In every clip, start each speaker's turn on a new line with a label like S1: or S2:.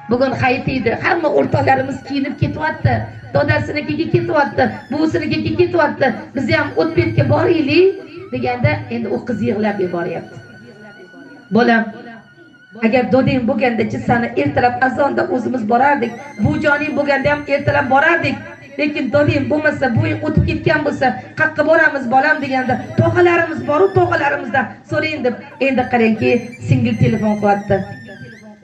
S1: Bugun hayit edi. Hamma o'rtoqlarimiz kiyinib ketyapti. Dodasinikiga ketyapti, buvsinikiga ketyapti. Biz ham o'tbetga boraylik deganda endi u qiz yig'lab yuboryapti. Bolam, agar doding bo'lganda-chi seni ertalab azonda o'zimiz borardik. Bujoning bo'lganda ham ertalab borardik. Lekin doding bo'lmasa, buving o'tib ketgan bo'lsa, qayerga boramiz bolam deganda, tog'alarimiz bor-u tog'alarimizdan so'rang deb endi qarangki, singil telefon qilyapti.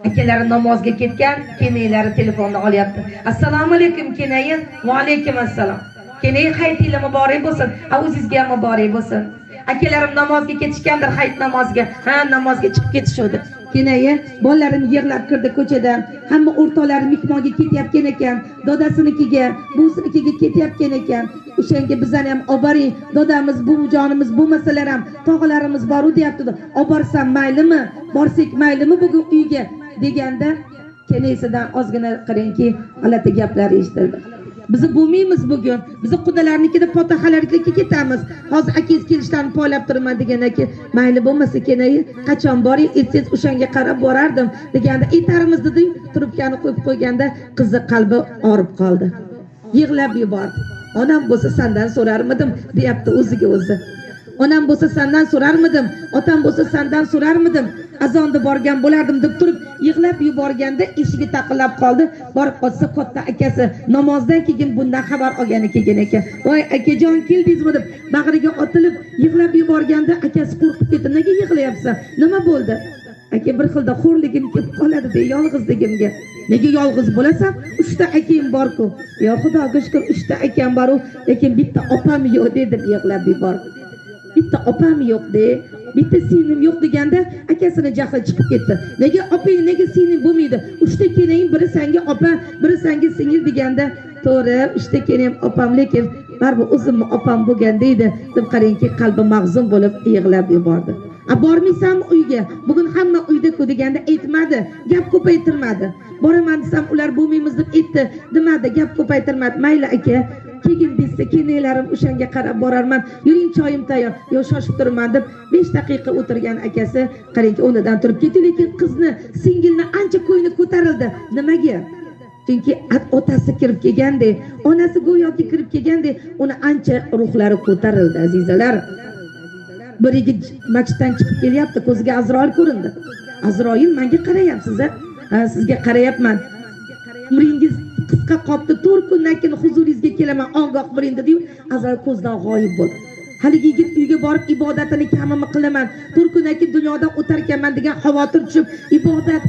S1: Akalari namozga ketgan, kenaylari telefonni olyapti. Assalomu alaykum kenayi. Va alaykum assalom. Kenayi hayitlar muborak bo'lsin. O'zingizga ham muborak bo'lsin. Akalarim namozga ketishgandir, hayit namoziga. Ha, namozga chiqib ketishdi. Kenayi bolalarim yig'lab kirdi ko'chadan. Hamma o'rtoqlari mehmonga ketyapgan ekan, dodasinikiga, buvsinikiga ketyapgan ekan. O'shanga bizani ham olib boring. Dodamiz, buvijonimiz bo'lmasalar ham tog'alarimiz bor-u deyapti. Olib borsam maylimi? Borsak maylimi bugun uyga deganda kenaysidan ozgina qarangki, g'alati gaplar eshitildi. Biz bo'lmaymiz bugun. Biz qudalarnikida fotohalarga ketamiz. Hozir akangiz kelishlarni poylab turman deganaki, mayli bo'lmasa kenayi, qachon boring, aytsangiz o'shanga qarab borardim deganda, aytarimiz dedi. Trubkani qo'yib qo'yganda qizi qalbi og'rib qoldi. Yig'lab yubordi. Onam bo'lsa sendan so'rarmidim, deyapti o'ziga o'zi. Onam bo'lsa sendan so'rarmidim, otam bo'lsa sendan so'rarmidim. Azonda borgan bo'lardim deb turib yig'lab yuborganda eshigi taqillab qoldi. Borib qolsa katta akasi namozdan keyin bundan xabar olgani kelgan ekan. Voy akajon keldingizmi deb bag'riga otilib yig'lab yuborganda akasi qo'rqib ketdi. Nega yig'layapsan? Nima bo'ldi? Aka bir xilda xo'rligim kelib qoladi de yolg'izligimga. Nega yolg'iz bo'lasan? 3 ta akam bor-ku. Yo Xudoga shukr 3 ta akam bor-u, lekin bitta opam yo'q dedi yig'lab yubordi. Bitta opam yo'q de, bitta singlim yo'q deganda akasini jahli chiqib ketdi. Nega opang, nega singlim bo'lmaydi? 3 ta kelayim, biri senga opa, biri senga singil deganda, to'g'ri, 3 ta kelayim opam, lekin baribir o'zimni opam bo'lgan deydi deb qarangki, qalbi mag'zum bo'lib yig'lab yubordi. Bormaysanmi uyga? Bugun hamma uyda-ku deganda aytmadi, gap ko'paytirmadi. Boraman desam ular bo'lmaymiz deb aytdi, demadi, gap ko'paytirmadi. Mayli aka, keyin desa kenaylarim o'shanga qarab borarman. Yuring, choyim tayyor. Yo shoshib turman deb 5 daqiqa o'tirgan akasi qarangki o'rnidan turib ketdi, lekin qizni, singilni ancha ko'ngli ko'tarildi. Nimaga? Chunki otasi kirib kelganda, onasi go'yoki kirib kelganda, uni ancha ruhlari ko'tarildi, azizalar. Bir yigit masjiddan chiqib kelyapti, ko'ziga Azroil ko'rindi. Azroil, menga qarayapsiz, ha, sizga qarayapman. Umringiz qisqa qoldi, 4 kundan keyin huzuringizga kelaman, ogoh bo'ling dedi. Azroil ko'zdan g'oyib bo'ldi. Haligi yigit uyga borib ibodatini kamini qilaman, 4 kundan keyin dunyodan o'tar ekanman degan xavotir tushib, ibodat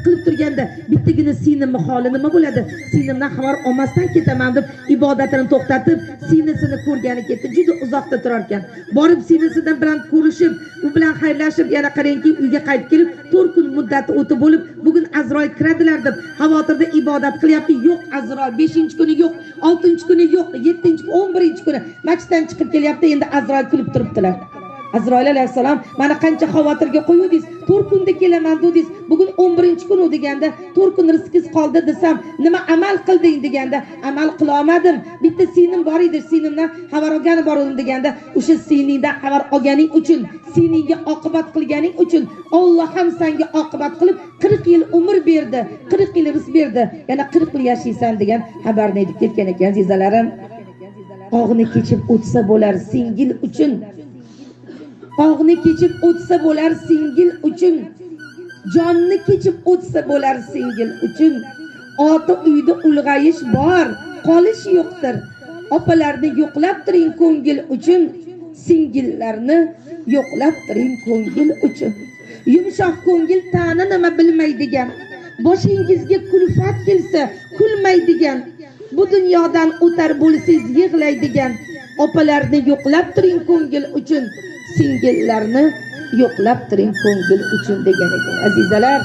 S1: qilib turganda bittagina singlimni holi nima bo'ladi? Singlimdan xabar olmasdan ketaman deb ibodatini to'xtatib, singlisini ko'rgani ketdi. Juda uzoqda turar ekan. Borib singlisidan bilan ko'rishib, u bilan xayrlashib, yana qarangki uyga qaytib kelib, 4 kun muddati o'tib bo'lib, bugun Azroil kiradilar deb xavotirda ibodat qilyapti. Yo'q Azroil, 5-kuni yo'q, 6-kuni yo'q, 7-kuni, 11-kuni masjiddan chiqib kelyapti. Endi Azroil kulib turibdilar. Azroil alayhisalom, mana qancha xavotirga qo'yuvdingiz, 4 kunda kelaman dedingiz, bugun 11-kun deganda 4 kun rizqingiz qoldi desam, nima amal qilding deganda, amal qila olmadim. Bitta singlim bor edi, singlimdan xabar olgani bor edim deganda, o'sha singlingdan xabar olganing uchun, singlingga oqibat qilganing uchun Alloh ham senga oqibat qilib 40 yil umr berdi, 40 yil rizq berdi. Yana 40 yil yashaysan degan xabarni aytib ketgan ekan, azizalarim. Og'ni kechib o'tsa bo'lar singil uchun. Og'ni kechib o'tsa bo'lar singil uchun. Jonni kechib o'tsa bo'lar singil uchun. Ota uyda ulg'ayish bor, qolish yo'qdir. Opalarni yo'qlab turing ko'ngil uchun. Singillarni yo'qlab turing ko'ngil uchun. Yumshoq ko'ngil ta'ni nima bilmaydigan. Boshingizga kulfat kelsa kulmaydigan. Bu dunyodan o'tar bo'lsangiz yig'laydigan. Opalarni yo'qlab turing ko'ngil uchun. Singillarni yo'qlab turing ko'ngil uchun degan ekan, azizalar.